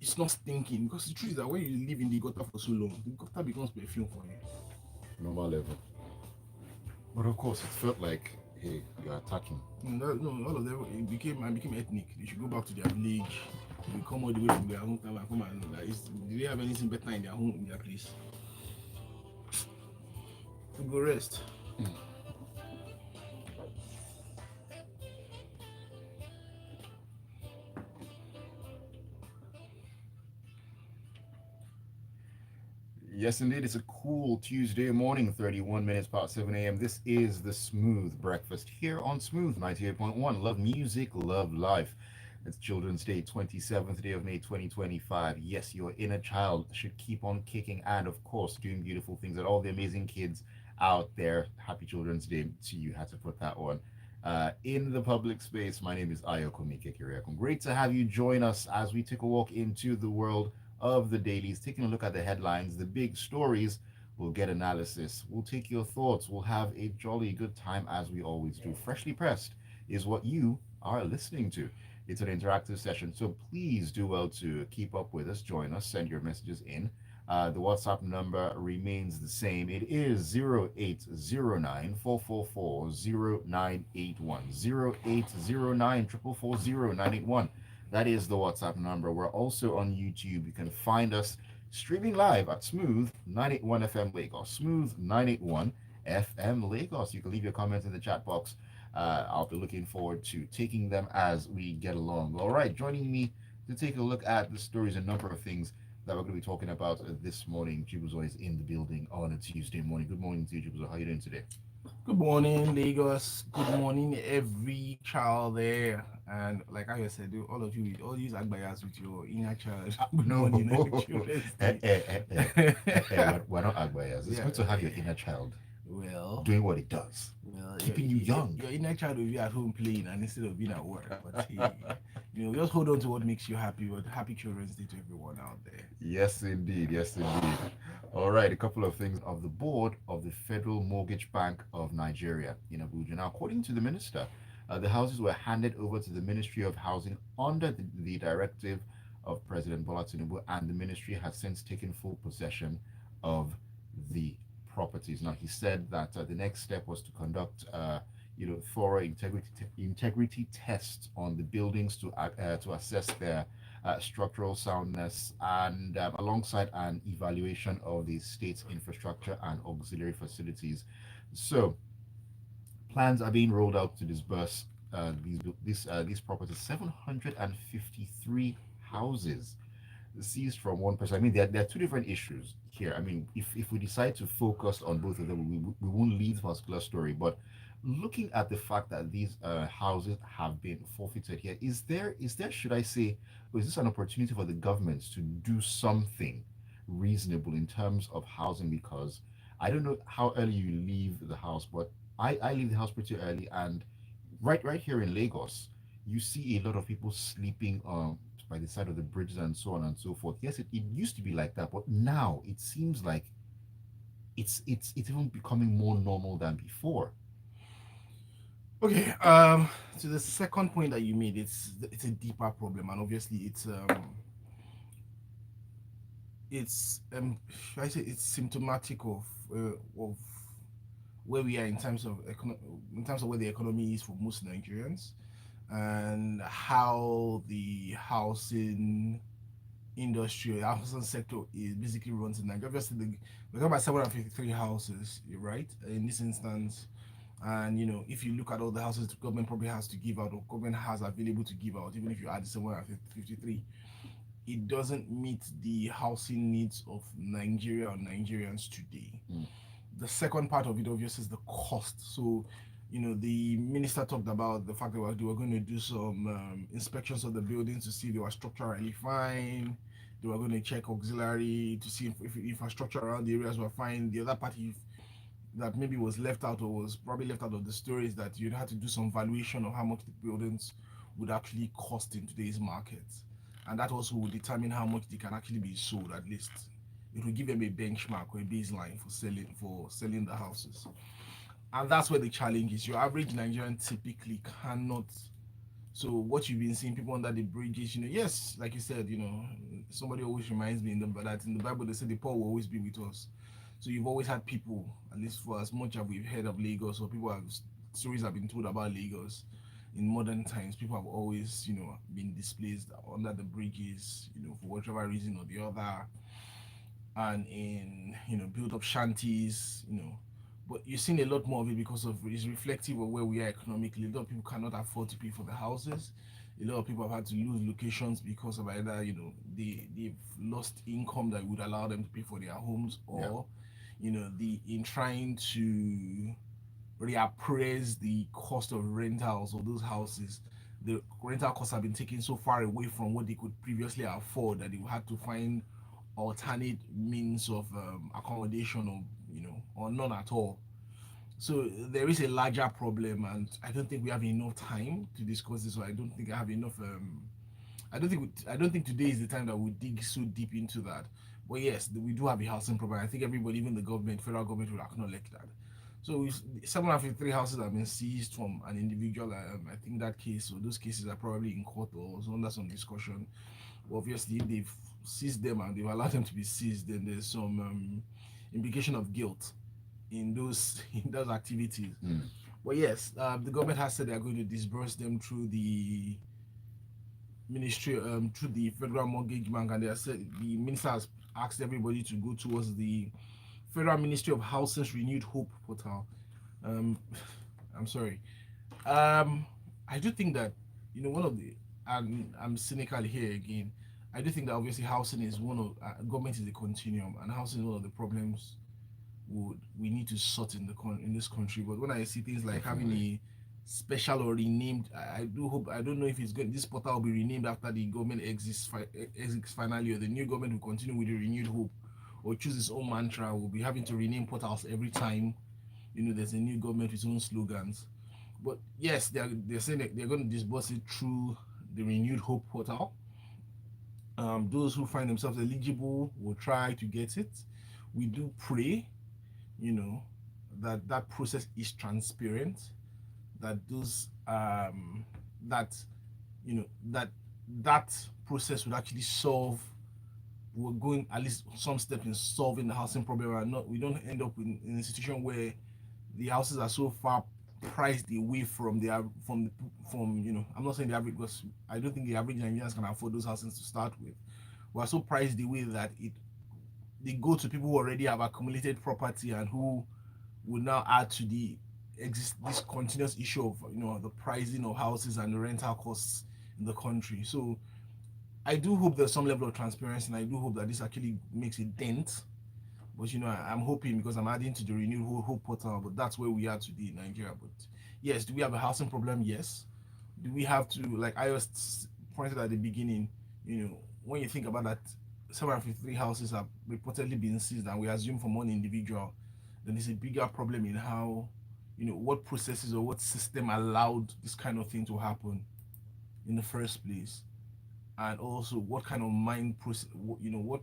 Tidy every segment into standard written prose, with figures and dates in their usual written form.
it's not stinking, because the truth is that when you live in the gutter for so long, the gutter becomes perfume for you. Normal level. But of course, it felt like, hey, you're attacking. No, all of them became ethnic. They should go back to their village. They come all the way from their hometown and come and like, do they have anything better in their home, in their place? To go rest. Yes, indeed. It's a cool Tuesday morning, 31 minutes past 7 a.m. This is the Smooth Breakfast here on Smooth 98.1. Love music, love life. It's Children's Day, 27th day of May 2025. Yes, your inner child should keep on kicking and, of course, doing beautiful things. And all the amazing kids out there, happy Children's Day to you. Had to put that on. In the public space, my name is Ayokunmi. Great to have you join us as we take a walk into the world of the dailies, taking a look at the headlines, the big stories. We'll get analysis. We'll take your thoughts. We'll have a jolly good time as we always do. Freshly pressed is what you are listening to. It's an interactive session, so please do well to keep up with us, join us, send your messages in. The WhatsApp number remains the same. It is 0809 444 0981. 0809 444 0981. That is the WhatsApp number. We're also on YouTube. You can find us streaming live at Smooth 981 FM Lagos. Smooth 981 FM Lagos. You can leave your comments in the chat box. I'll be looking forward to taking them as we get along. All right, joining me to take a look at the stories, a number of things that we're going to be talking about this morning. Chibuzor is in the building on a Tuesday morning. Good morning to you, Chibuzor. How are you doing today? Good morning, Lagos. Good morning, every child there. And like I said, all of you, all these agbayas with your inner child. Good No, morning, Children's Day. we're not Agbayas. It's Yeah, good to have your inner child well, doing what it does, keeping you young. your inner child will be at home playing and instead of being at work. But hey, just hold on to what makes you happy. But happy Children's Day to everyone out there. Yes, indeed. Yes, indeed. All right, a couple of things of the board of the Federal Mortgage Bank of Nigeria in Abuja. Now, according to the minister, the houses were handed over to the Ministry of Housing under the directive of President Bola Tinubu, and the ministry has since taken full possession of the properties. Now, he said that the next step was to conduct, thorough integrity tests on the buildings to assess their structural soundness, and alongside an evaluation of the state's infrastructure and auxiliary facilities. So, plans are being rolled out to disburse these properties, 753 houses seized from one person. I mean, there are two different issues here. I mean, if we decide to focus on both of them, we won't leave the particular story. But looking at the fact that these houses have been forfeited here, is there should I say, or is this an opportunity for the government to do something reasonable in terms of housing? Because I don't know how early you leave the house, but I leave the house pretty early, and right here in Lagos, you see a lot of people sleeping by the side of the bridges and so on and so forth. Yes, it used to be like that, but now it seems like it's even becoming more normal than before. Okay. So the second point that you made, it's a deeper problem, and obviously should I say it's symptomatic of where we are in terms of in terms of where the economy is for most Nigerians, and how the housing sector is basically runs in Nigeria. Obviously, we're talking about 753 houses, right? In this instance, and if you look at all the houses the government probably has to give out, or government has available to give out, even if you add the 753, it doesn't meet the housing needs of Nigeria or Nigerians today. Mm. The second part of it obviously is the cost. So the minister talked about the fact that they were going to do some inspections of the buildings to see if they were structurally fine. They were going to check auxiliary to see if infrastructure around the areas were fine. The other party that maybe was left out, or was probably left out of the story, is that you'd have to do some valuation of how much the buildings would actually cost in today's market, and that also will determine how much they can actually be sold. At least it will give them a benchmark or a baseline for selling the houses. And that's where the challenge is. Your average Nigerian typically cannot So what you've been seeing, people under the bridges, yes, like you said, somebody always reminds me that in the Bible they say the poor will always be with us. So you've always had people, at least for as much as we've heard of Lagos, or people have stories have been told about Lagos in modern times, people have always, been displaced under the bridges, for whatever reason or the other, and in build up shanties, but you're seeing a lot more of it because of it's reflective of where we are economically. A lot of people cannot afford to pay for the houses. A lot of people have had to lose locations because of either they've lost income that would allow them to pay for their homes, Yeah. or the in trying to reappraise the cost of rentals of those houses. The rental costs have been taken so far away from what they could previously afford that they had to find alternate means of accommodation, or or none at all. So there is a larger problem, and I don't think we have enough time to discuss this. So I don't think I have enough. I don't think today is the time that we dig so deep into that. But yes, we do have a housing problem. I think everybody, even the government, federal government, will acknowledge that. So 753 houses have been seized from an individual. I think that case, or those cases, are probably in court or under some discussion. Obviously, if they've seized them and they've allowed them to be seized, then there's some implication of guilt in those in those activities. Mm. But yes, the government has said they are going to disburse them through the ministry, through the federal mortgage bank, and they have said the minister has asked everybody to go towards the Federal Ministry of Housing's Renewed Hope portal. Um, I'm sorry. Um, I do think that one of the, and I'm cynical here again. I do think that obviously housing is one of government is a continuum, and housing is one of the problems would we need to sort in this country. But when I see things like having Definitely. a special or renamed, I do hope, I don't know if it's going this portal will be renamed after the government exits finally, or the new government will continue with the renewed hope, or choose its own mantra. We'll be having to rename portals every time there's a new government with its own slogans. But yes, they're saying that they're going to disburse it through the renewed hope portal. Those who find themselves eligible will try to get it. We do pray, you know, that that process is transparent, that those that that that process would actually solve, we're going at least some steps in solving the housing problem, and not we don't end up in a situation where the houses are so far priced away from the from I'm not saying the average, because I don't think the average Nigerians can afford those houses to start with. We're so priced away that it they go to people who already have accumulated property and who will now add to the exist this continuous issue of the pricing of houses and the rental costs in the country. So I do hope there's some level of transparency, and I do hope that this actually makes a dent. But I'm hoping, because I'm adding to the renewed hope portal, but that's where we are today in Nigeria. But yes, do we have a housing problem? Yes. Do we have to, like I was pointed at the beginning, when you think about that, 753 houses have reportedly been seized, and we assume from one individual, then there's a bigger problem in how, what processes or what system allowed this kind of thing to happen in the first place, and also what kind of mind process, what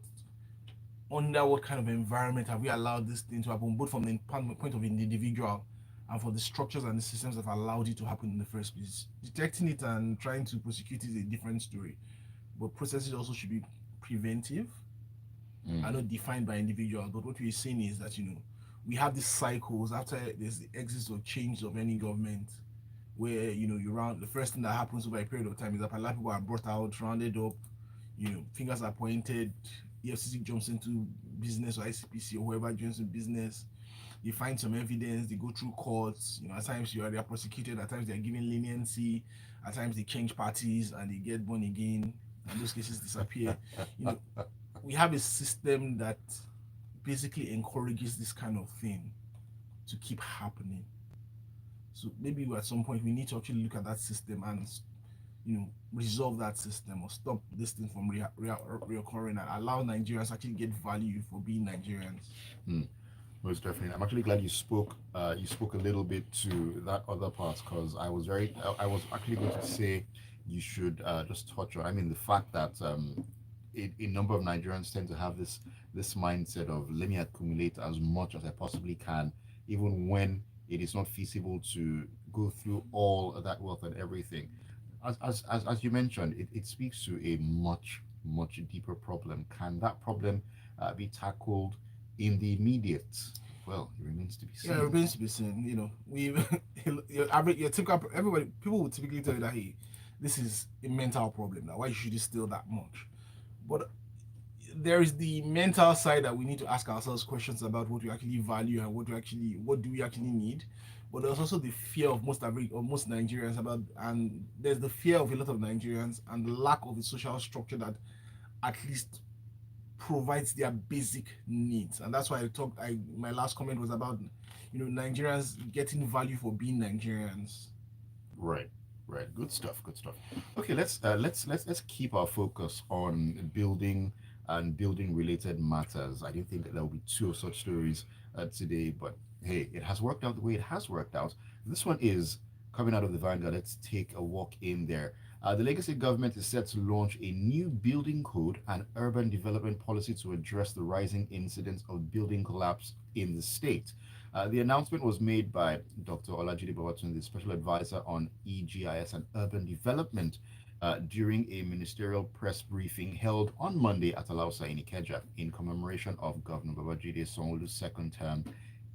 under what kind of environment have we allowed this thing to happen, both from the point of the individual and for the structures and the systems that have allowed it to happen in the first place. Detecting it and trying to prosecute is a different story, but processes also should be preventive and Mm. not defined by individuals. But what we're saying is that we have these cycles after there's the exit or change of any government, where you round the first thing that happens over a period of time is that a lot of people are brought out, rounded up, fingers are pointed, EFCC jumps into business, or ICPC or whoever joins in business. They find some evidence, they go through courts. At times they are prosecuted, at times they are given leniency, at times they change parties and they get born again, and those cases disappear. You know, we have a system that basically encourages this kind of thing to keep happening. So maybe at some point we need to actually look at that system and resolve that system, or stop this thing from reoccurring, and allow Nigerians actually get value for being Nigerians. Mm. Most definitely. I'm actually glad you spoke a little bit to that other part, because I was actually going to say you should just touch on, I mean, the fact that a number of Nigerians tend to have this mindset of, let me accumulate as much as I possibly can, even when it is not feasible to go through all of that wealth and everything. as you mentioned, it speaks to a much deeper problem. Can that problem be tackled in the immediate? Well, it remains to be Yeah, it seen. remains to be seen. We your typical everybody people will typically tell you that, hey, this is a mental problem. Now, why should you steal that much? But there is the mental side that we need to ask ourselves questions about what we actually value and what do we actually need. But there's also the fear of most Nigerians about, and there's the fear of a lot of Nigerians and the lack of a social structure that at least provides their basic needs. And that's why my last comment was about, Nigerians getting value for being Nigerians. Right, right. Good stuff. Good stuff. Okay, let's keep our focus on building and building related matters. I didn't think that there will be two of such stories today, but hey, it has worked out the way it has worked out. This one is coming out of the Vanguard. Let's take a walk in there. The legacy government is set to launch a new building code and urban development policy to address the rising incidence of building collapse in the state. The announcement was made by Dr. Olajide Babatunde, the special advisor on EGIS and urban development, during a ministerial press briefing held on Monday at Alausa in Ikeja in commemoration of Governor Babajide Sanwo-Olu's second term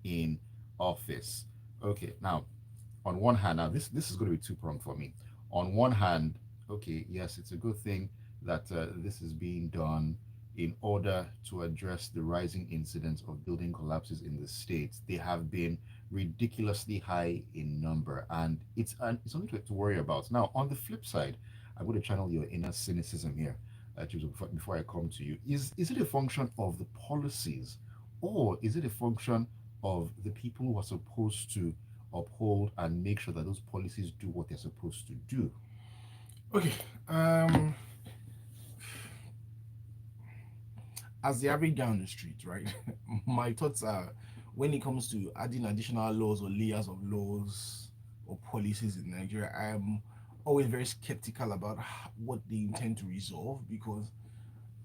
in office. Okay, now on one hand, now this is going to be two pronged for me. On one hand, okay, yes, it's a good thing that this is being done in order to address the rising incidence of building collapses in the states. They have been ridiculously high in number, and it's something to worry about. Now, on the flip side, I'm going to channel your inner cynicism here, Chibuzor, before I come to you. Is it a function of the policies, or is it a function of the people who are supposed to uphold and make sure that those policies do what they're supposed to do? Okay. As the average guy on the street, right? My thoughts are, when it comes to adding additional laws or layers of laws or policies in Nigeria, I'm always very skeptical about what they intend to resolve, because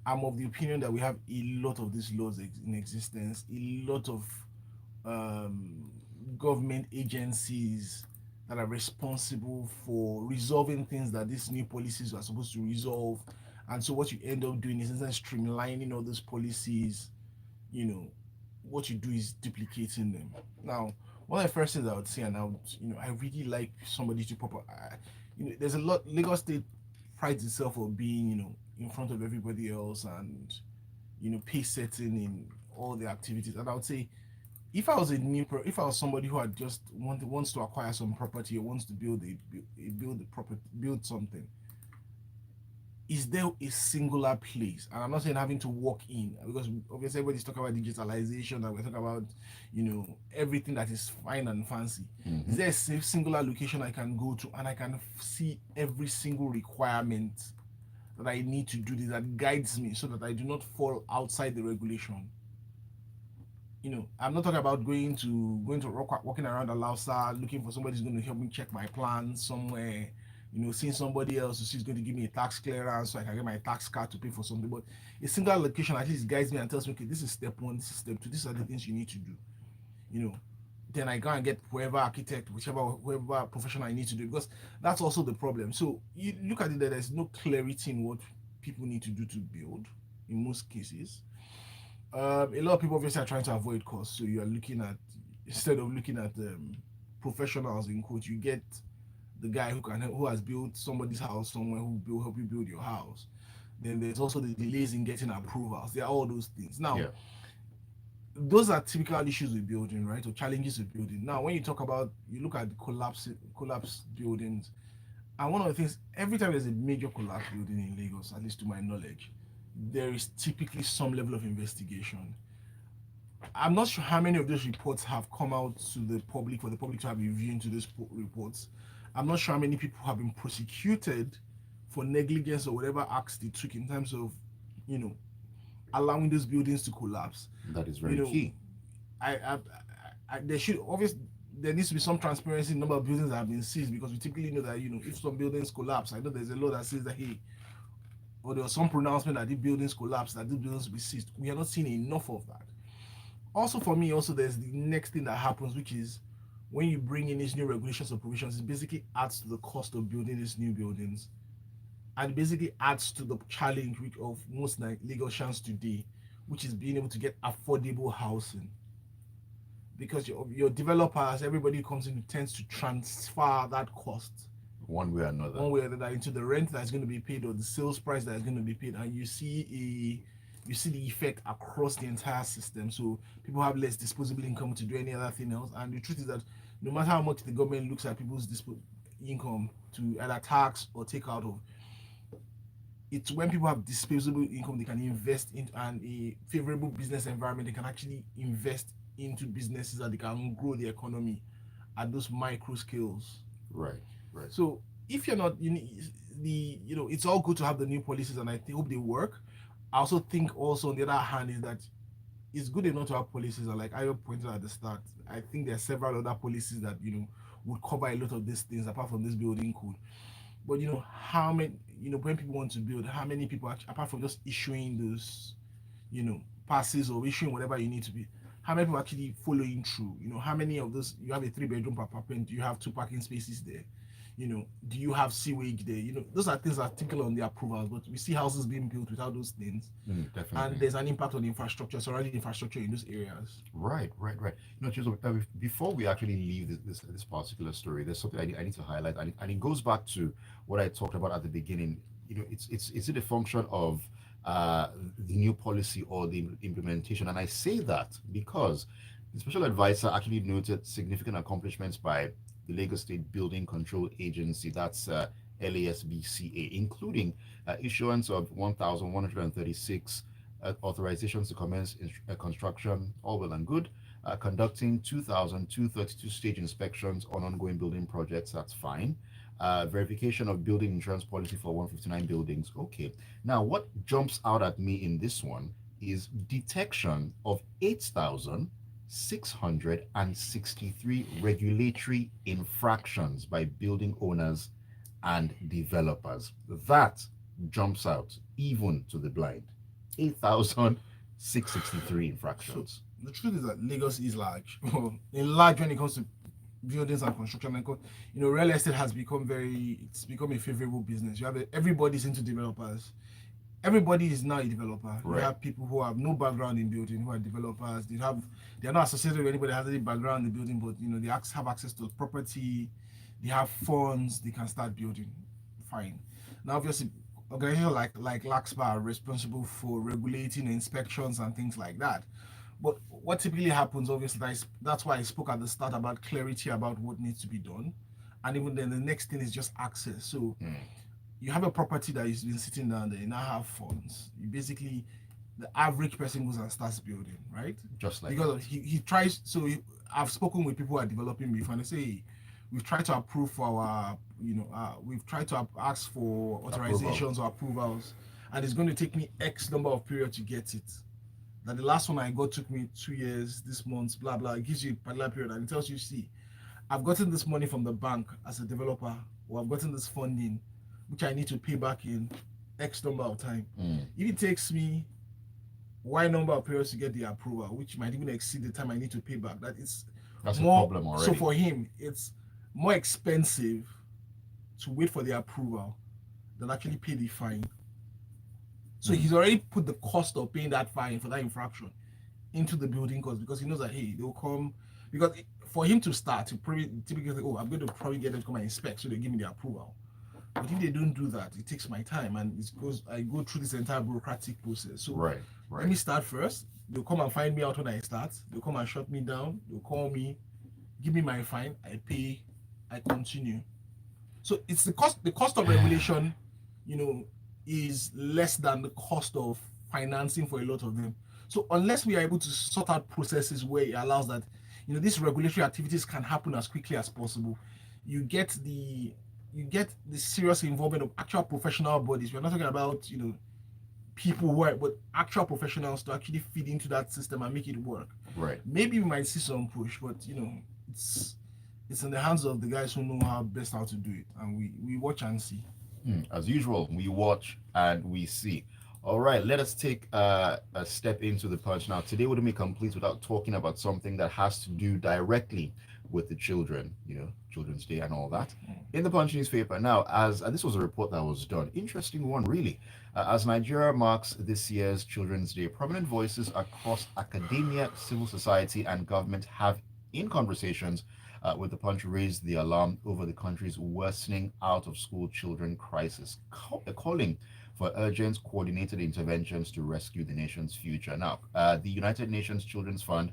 I'm of the opinion that we have a lot of these laws in existence, a lot of um, government agencies that are responsible for resolving things that these new policies are supposed to resolve. And so what you end up doing is, instead of streamlining all those policies, you know, what you do is duplicating them. Now, one of the first things I would say, and I really like somebody to proper, there's a lot. Lagos State prides itself on being, in front of everybody else, and pace setting in all the activities. And I would say, if I was somebody who had just wants to acquire some property or wants to build something, is there a singular place? And I'm not saying having to walk in, because obviously everybody's talking about digitalization and we're talking about everything that is fine and fancy. Is Mhm. there a singular location I can go to and I can see every single requirement that I need to do this, that guides me so that I do not fall outside the regulation? I'm not talking about walking around Alausa looking for somebody who's going to help me check my plans somewhere. Seeing somebody else who's going to give me a tax clearance so I can get my tax card to pay for something. But a single location at least guides me and tells me, okay, this is step one, this is step two, these are the things you need to do. You know, then I go and get whoever architect, whoever professional I need to do, because that's also the problem. So you look at it, that there's no clarity in what people need to do to build in most cases. A lot of people obviously are trying to avoid costs, so you are looking at, instead of looking at professionals in quote, you get the guy who has built somebody's house somewhere, who will help you build your house. Then there's also the delays in getting approvals. There are all those things. Now, Yeah. those are typical issues with building, right, or challenges with building. Now, when you look at the collapse buildings, and one of the things, every time there's a major collapse building in Lagos, at least to my knowledge, there is typically some level of investigation. I'm not sure how many of those reports have come out to the public for the public to have a view into those reports. I'm not sure how many people have been prosecuted for negligence or whatever acts they took in terms of, you know, allowing those buildings to collapse. That is You very know, key. there should obviously, there needs to be some transparency in the number of buildings that have been seized, because we typically know that, if some buildings collapse, I know there's a law that says that, hey, or there was some pronouncement that the buildings collapse, that the buildings will be seized. We are not seeing enough of that. Also, for me, also there's the next thing that happens, which is when you bring in these new regulations or provisions, it basically adds to the cost of building these new buildings, and it basically adds to the challenge of most Lagosians today, which is being able to get affordable housing. Because your developers, everybody who comes in tends to transfer that cost one way or another. one way or another into the rent that's going to be paid or the sales price that is going to be paid, and you see the effect across the entire system. So people have less disposable income to do any other thing else. And the truth is that no matter how much the government looks at people's income to either tax or take out of, it's when people have disposable income they can invest in, and a favorable business environment they can actually invest into businesses that they can grow the economy at those micro scales. Right, right. So if you're not, it's all good to have the new policies, and I hope they work. I also think also on the other hand is that it's good enough to have policies, and like Ayo pointed at the start, I think there are several other policies that would cover a lot of these things apart from this building code. But how many, when people want to build, how many people actually, apart from just issuing those, passes or issuing whatever you need to be, how many people actually following through? How many of those, you have a 3 bedroom apartment, do you have 2 parking spaces there? Do you have sewage there? Those are things that are typical on the approvals, but we see houses being built without those things. Definitely. And there's an impact on infrastructure, surrounding infrastructure in those areas. Right, right, right. Chizzo, before we actually leave this particular story, there's something I need to highlight, and it goes back to what I talked about at the beginning. Is it a function of the new policy or the implementation? And I say that because the special advisor actually noted significant accomplishments by the Lagos State Building Control Agency, that's LASBCA, including issuance of 1,136 authorizations to commence construction, all well and good, conducting 2,232 stage inspections on ongoing building projects, that's fine. Verification of building insurance policy for 159 buildings. Okay. Now, what jumps out at me in this one is detection of 8,663 regulatory infractions by building owners and developers. That jumps out even to the blind. 8,663 infractions. So the truth is that Lagos is large. Large when it comes to buildings and construction. And real estate has become it's become a favorable business. You have everybody's into developers. Everybody is now a developer. Right. You have people who have no background in building who are developers. They're not associated with anybody that has any background in building, but they have access to property. They have funds. They can start building. Fine. Now, obviously, organizations like LAXPA are responsible for regulating inspections and things like that. But what typically happens, obviously, that's why I spoke at the start about clarity about what needs to be done. And even then, the next thing is just access. So you have a property that has been sitting down there, you now have funds. The average person goes and starts building, right? Just like because he tries. So I've spoken with people who are developing before, and they say, hey, we've tried to approve for our, we've tried to ask for authorizations or approvals, and it's going to take me X number of period to get it. That the last one I got took me 2 years, this month, blah, blah. It gives you a particular period, and it tells you, see, I've gotten this money from the bank as a developer, or I've gotten this funding, which I need to pay back in X number of time. If it takes me Y number of periods to get the approval, which might even exceed the time I need to pay back, that's more, a problem already. So for him, it's more expensive to wait for the approval than actually pay the fine. So he's already put the cost of paying that fine for that infraction into the building cost, because he knows that, hey, they'll come, because for him to start, to typically think, oh, I'm going to probably get them to come and inspect, so they give me the approval. But if they don't do that, it takes my time, and I go through this entire bureaucratic process. So right. Let me start first. They'll come and find me out when I start. They'll come and shut me down. They'll call me, give me my fine. I pay. I continue. So it's the cost. The cost of regulation, is less than the cost of financing for a lot of them. So unless we are able to sort out processes where it allows that, these regulatory activities can happen as quickly as possible, you get the serious involvement of actual professional bodies. We're not talking about, people who are, but actual professionals to actually feed into that system and make it work. Right. Maybe we might see some push, but it's in the hands of the guys who know how to do it, and we watch and see. As usual, we watch and we see. All right, let us take a step into the punch now. Today wouldn't be complete without talking about something that has to do directly with the children, Children's Day and all that, in the Punch newspaper. Now, as this was a report that was done, interesting one, really. As Nigeria marks this year's Children's Day, prominent voices across academia, civil society, and government have, in conversations with the Punch, raised the alarm over the country's worsening out of school children crisis, calling for urgent coordinated interventions to rescue the nation's future. Now, the United Nations Children's Fund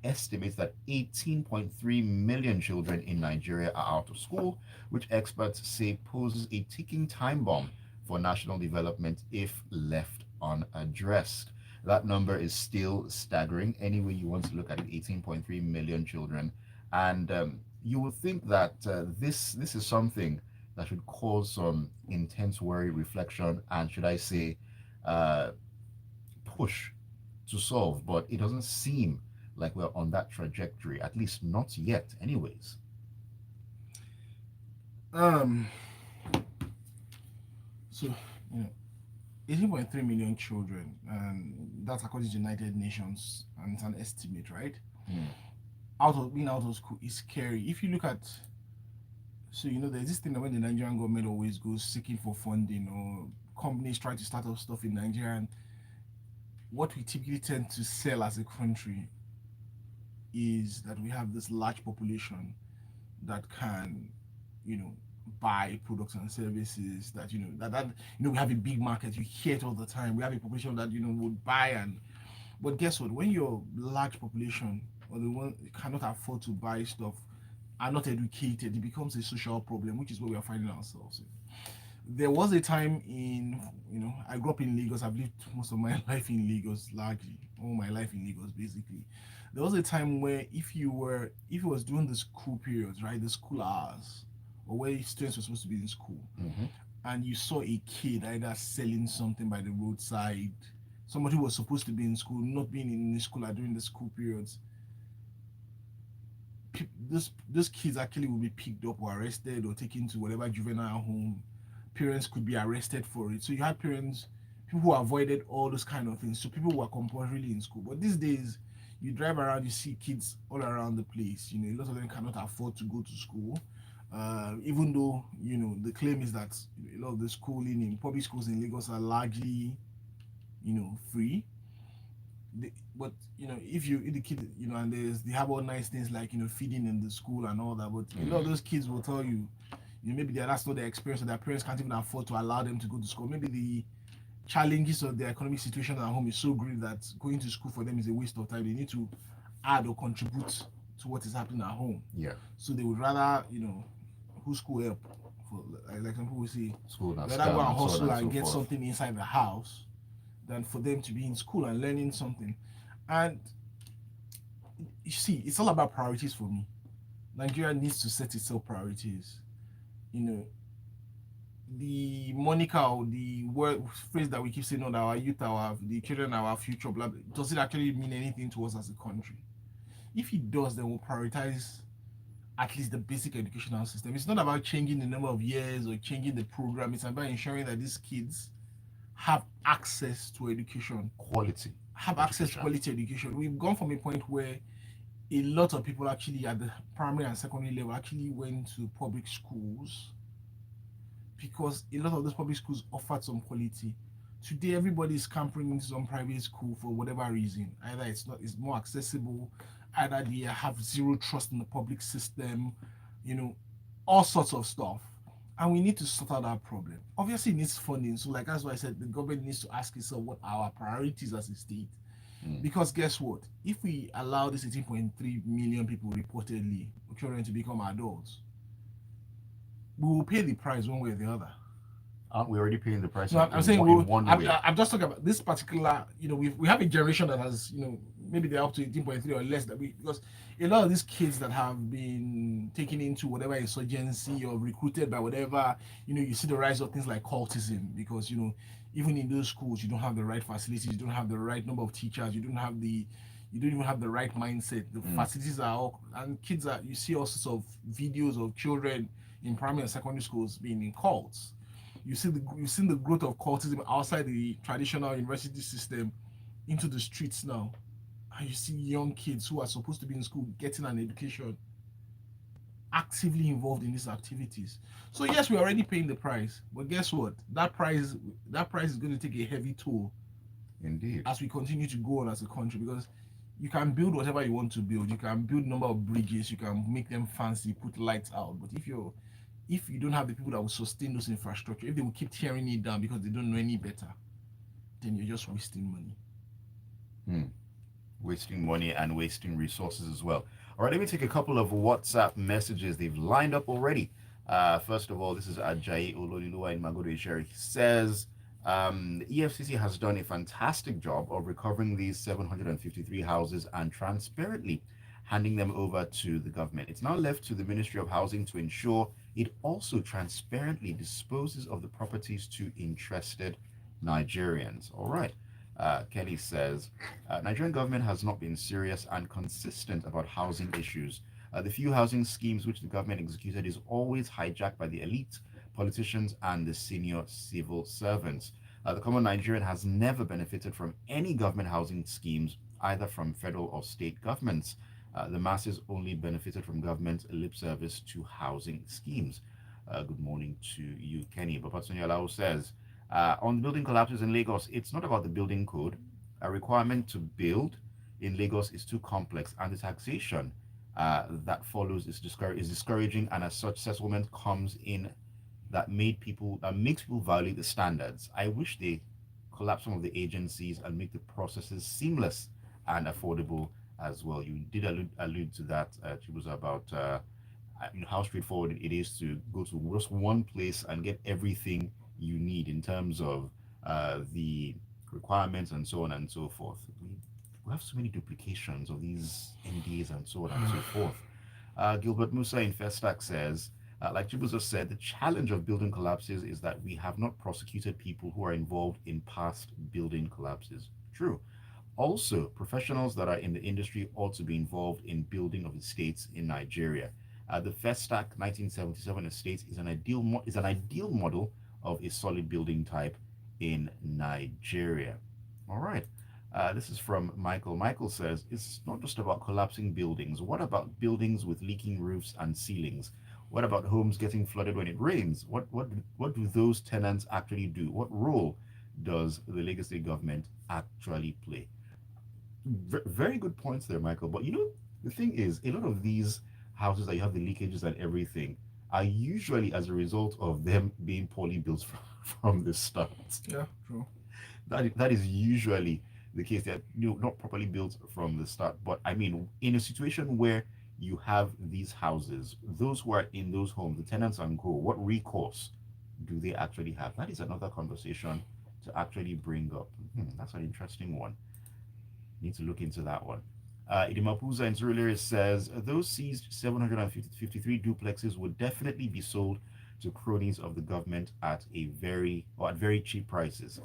estimates that 18.3 million children in Nigeria are out of school, which experts say poses a ticking time bomb for national development if left unaddressed. That number is still staggering. Any way you want to look at it, 18.3 million children. And you would think that this is something that should cause some intense worry, reflection, and should I say, push to solve. But it doesn't seem like we're on that trajectory, at least not yet, anyways. So, 18.3 million children, and that's according to the United Nations, and it's an estimate, right? Being out of school is scary. If you look at, so there's this thing that when the Nigerian government always goes seeking for funding, or companies try to start up stuff in Nigeria, and what we typically tend to sell as a country is that we have this large population that can, buy products and services, that we have a big market. You hear it all the time. We have a population that would buy, but guess what? When your large population, or the one cannot afford to buy stuff, are not educated, it becomes a social problem, which is where we are finding ourselves in. There was a time I grew up in Lagos. I've lived most of my life in Lagos, largely all my life in Lagos, basically. There was a time where if it was during the school periods, right, the school hours, or where students were supposed to be in school, and you saw a kid either selling something by the roadside, somebody who was supposed to be in school, not being in the school during the school periods, those kids actually will be picked up or arrested or taken to whatever juvenile home. Parents could be arrested for it. So you had people who avoided all those kind of things. So people were compulsorily in school. But these days, you drive around, you see kids all around the place. A lot of them cannot afford to go to school. Even though, the claim is that a lot of the schooling in public schools in Lagos are largely, free. But if the kid, and they have all nice things like feeding in the school and all that, but a lot of those kids will tell you, maybe that's not their experience, or their parents can't even afford to allow them to go to school. Maybe the challenges of their economic situation at home is so great that going to school for them is a waste of time. They need to add or contribute to what is happening at home. Yeah. So they would rather, who school help, for like some people will say, school rather go and hustle and get something inside the house than for them to be in school and learning something. And you see, it's all about priorities for me. Nigeria needs to set itself priorities. The moniker or the word phrase that we keep saying, that our youth, the children, our future, blah, blah, does it actually mean anything to us as a country? If it does, then we'll prioritize at least the basic educational system. It's not about changing the number of years or changing the program. It's about ensuring that these kids have access to education. Access to quality education. We've gone from a point where a lot of people actually at the primary and secondary level actually went to public schools because a lot of those public schools offered some quality. Today, everybody is scampering into some private school for whatever reason. Either it's more accessible, either they have zero trust in the public system, all sorts of stuff. And we need to sort out that problem. Obviously, it needs funding. So, that's why I said the government needs to ask itself what are our priorities as a state. Because guess what? If we allow this 18.3 million people reportedly children to become adults, we will pay the price one way or the other. Aren't we already paying the price? No, I'm saying I'm just talking about this particular. We have a generation that has, maybe they're up to 18.3 or less, because a lot of these kids that have been taken into whatever insurgency or recruited by whatever, you see the rise of things like cultism, because even in those schools you don't have the right facilities, you don't have the right number of teachers, you don't even have the right mindset. The facilities are all, and kids you see all sorts of videos of children in primary and secondary schools being in cults. You've seen the growth of cultism outside the traditional university system into the streets now. And you see young kids who are supposed to be in school getting an education actively involved in these activities. So yes, we're already paying the price, but guess what? That price is going to take a heavy toll Indeed. as we continue to go on as a country, because you can build whatever you want to build. You can build number of bridges, you can make them fancy, put lights out, but if you don't have the people that will sustain those infrastructure, if they will keep tearing it down because they don't know any better, then you're just wasting money. Wasting money and wasting resources as well. All right, let me take a couple of WhatsApp messages. They've lined up already. First of all, this is Ajayi Ololiluwa in Magodo Sherry. He says the EFCC has done a fantastic job of recovering these 753 houses and transparently handing them over to the government. It's now left to the Ministry of Housing to ensure it also transparently disposes of the properties to interested Nigerians. All right. Kelly says, Nigerian government has not been serious and consistent about housing issues. The few housing schemes which the government executed is always hijacked by the elite, politicians, and the senior civil servants. The common Nigerian has never benefited from any government housing schemes, either from federal or state governments. The masses only benefited from government lip service to housing schemes. Good morning to you, Kenny. Babatunde Alao says, on building collapses in Lagos, it's not about the building code. A requirement to build in Lagos is too complex, and the taxation that follows is discouraging, and as such, settlement comes in that makes people violate the standards. I wish they collapse some of the agencies and make the processes seamless and affordable as well. You did allude to that, Chibuzor, about how straightforward it is to go to just one place and get everything you need in terms of the requirements and so on and so forth. We have so many duplications of these NDAs and so on and so forth. Gilbert Musa in Festac says, like Chibuzor said, the challenge of building collapses is that we have not prosecuted people who are involved in past building collapses. True. Also, professionals that are in the industry ought to be involved in building of estates in Nigeria. The Festac 1977 estate is an ideal model of a solid building type in Nigeria. All right. This is from Michael. Michael says, it's not just about collapsing buildings. What about buildings with leaking roofs and ceilings? What about homes getting flooded when it rains? What do those tenants actually do? What role does the Lagos State government actually play? Very good points there, Michael. But the thing is, a lot of these houses that you have the leakages and everything are usually as a result of them being poorly built from the start. Yeah, true. That is usually the case. That not properly built from the start. But I mean, in a situation where you have these houses, those who are in those homes, the tenants and co, what recourse do they actually have? That is another conversation to actually bring up. That's an interesting one. Need to look into that one. Idimapuza in Zurulere says, those seized 753 duplexes would definitely be sold to cronies of the government at very cheap prices.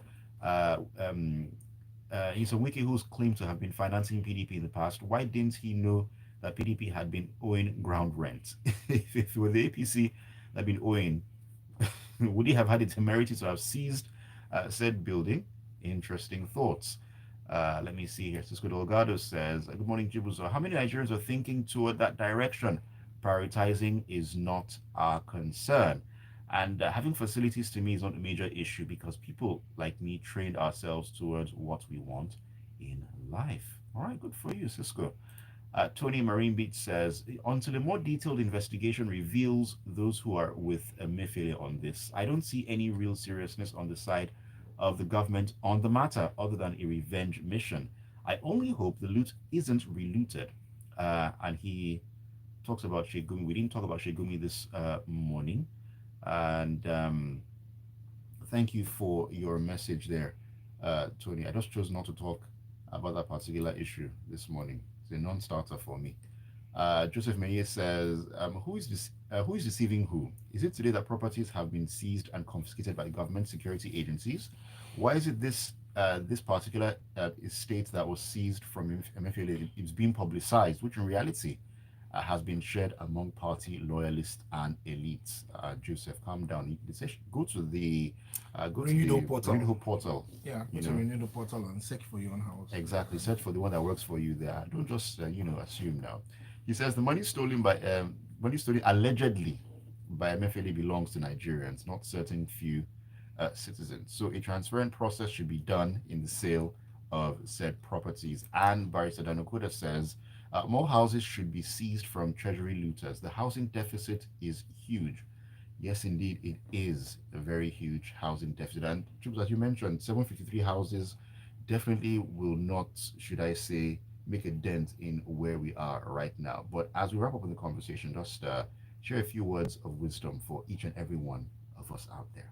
He's a wiki who's claimed to have been financing PDP in the past. Why didn't he know that PDP had been owing ground rent? If it were the APC that had been owing, would he have had the temerity to have seized said building? Interesting thoughts. Let me see here. Cisco Delgado says, good morning, Chibuzor. How many Nigerians are thinking toward that direction? Prioritizing is not our concern. And having facilities to me is not a major issue because people like me trained ourselves towards what we want in life. All right, good for you, Cisco. Tony Marine Beach says, until a more detailed investigation reveals those who are with Emefiele on this, I don't see any real seriousness on the side of the government on the matter other than a revenge mission. I only hope the loot isn't relooted. And he talks about Shegumi. We didn't talk about Shegumi this morning. And thank you for your message there, Tony. I just chose not to talk about that particular issue this morning. It's a non-starter for me. Joseph Meyer says, who is deceiving who? Is it today that properties have been seized and confiscated by government security agencies? Why is it this particular estate that was seized from Emefiele is being publicized, which in reality has been shared among party loyalists and elites? Joseph, calm down. Go to the Renewal portal. Yeah, go to Renewal portal and search for your own house. Exactly, search for the one that works for you there. Don't just assume now. He says the money stolen by money stolen allegedly by MFLA belongs to Nigerians, not certain few citizens. So a transparent process should be done in the sale of said properties. And Barrister Danokoda says more houses should be seized from treasury looters. The housing deficit is huge. Yes, indeed, it is a very huge housing deficit. And Chibuzor, as you mentioned, 753 houses definitely will not, should I say, make a dent in where we are right now. But as we wrap up in the conversation, just share a few words of wisdom for each and every one of us out there.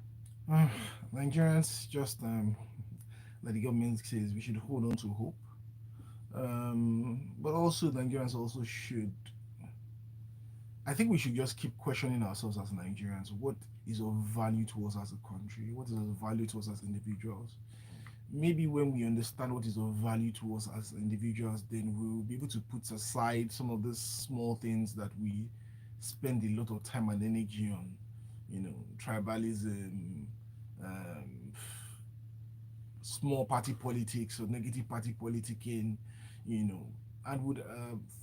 Uh, Nigerians just like the government says, we should hold on to hope. But also Nigerians also should. I think we should just keep questioning ourselves as Nigerians. What is of value to us as a country? What is of value to us as individuals? Maybe when we understand what is of value to us as individuals, then we'll be able to put aside some of these small things that we spend a lot of time and energy on. Tribalism, um, small party politics or negative party politicking, you know, and would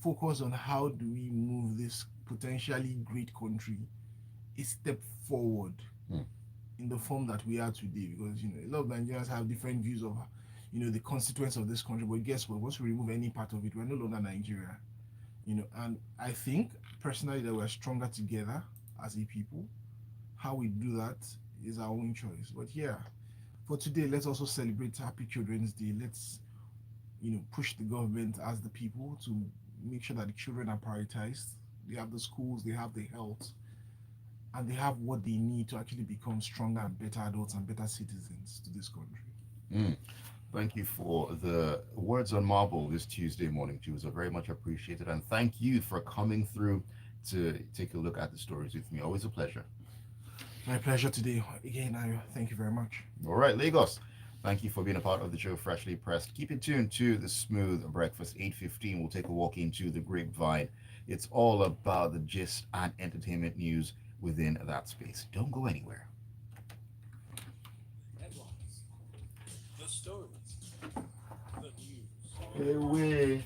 focus on how do we move this potentially great country a step forward Hmm. in the form that we are today. Because a lot of Nigerians have different views of the consequence of this country. But guess what? Once we remove any part of it, we're no longer Nigeria. And I think personally that we're stronger together as a people. How we do that is our own choice. But yeah, for today, let's also celebrate Happy Children's Day. Let's push the government as the people to make sure that the children are prioritized. They have the schools, they have the health, and they have what they need to actually become stronger and better adults and better citizens to this country. Mm. Thank you for the words on marble this Tuesday morning, Jews. Are very much appreciated. And thank you for coming through to take a look at the stories with me. Always a pleasure. My pleasure today. Again, I thank you very much. All right, Lagos. Thank you for being a part of the show, Freshly Pressed. Keep it tuned to the Smooth Breakfast, 8:15. We'll take a walk into the grapevine. It's all about the gist and entertainment news within that space. Don't go anywhere. Headlines, the stories, the news. Hey,